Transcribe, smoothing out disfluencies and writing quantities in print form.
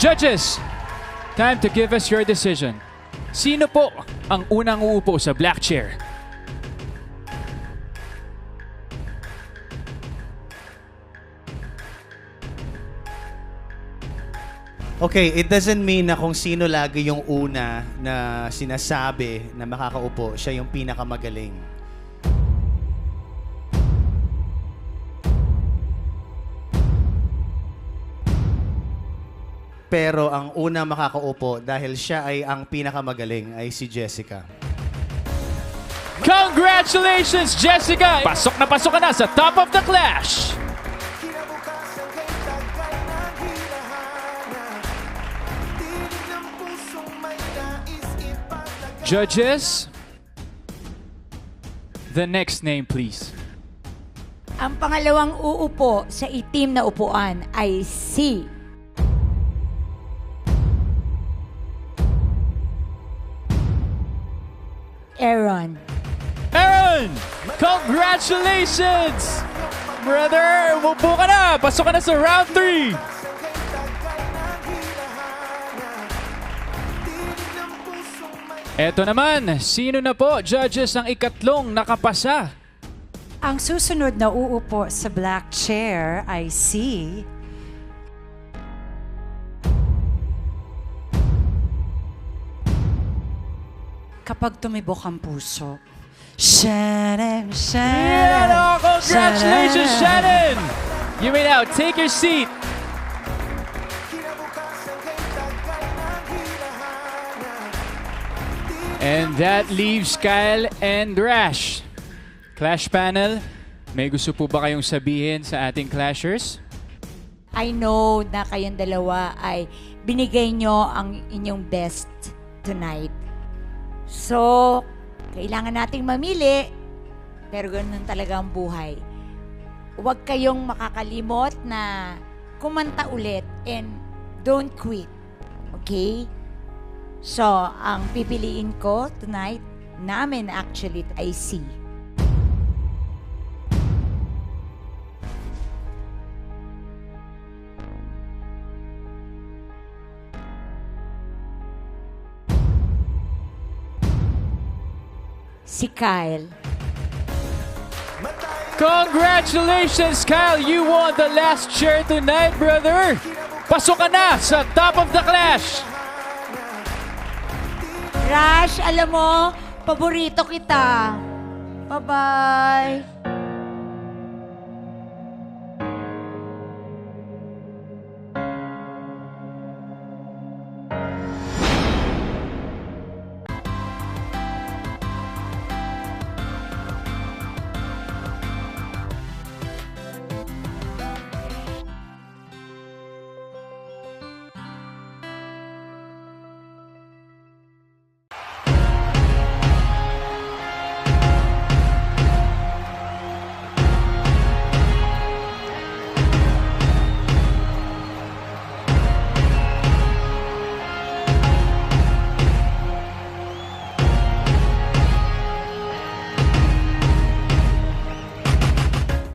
Judges, time to give us your decision. Sino po ang unang uupo sa black chair? Okay, it doesn't mean na kung sino lagi yung una na sinasabi na makakaupo, siya yung pinakamagaling. Pero ang una makakaupo dahil siya ay ang pinakamagaling ay si Jessica. Congratulations, Jessica! Pasok ka na sa Top of the Clash! Judges, the next name, please. Ang pangalawang uupo sa itim na upuan ay si Aaron. Aaron! Congratulations! Brother, umupo ka na! Pasok ka na sa round 3! Eto naman, sino na po, judges, ang ikatlong nakapasa? Ang susunod na uupo sa black chair ay si kapag tumibok ang puso. Shannon, Shannon. Yeah, congratulations, Shannon! You may now take your seat. And that leaves Kyle and Rash. Clash panel, may gusto po ba kayong sabihin sa ating clashers? I know na kayong dalawa ay binigay nyo ang inyong best tonight. So, kailangan nating mamili, pero ganun talaga ang buhay. Huwag kayong makakalimot na kumanta ulit and don't quit. Okay? So, ang pipiliin ko tonight, namin actually, ay si Kyle. Congratulations, Kyle! You won the last chair tonight, brother! Pasok ka na sa Top of the Clash! Rash, alam mo, paborito kita. Bye-bye.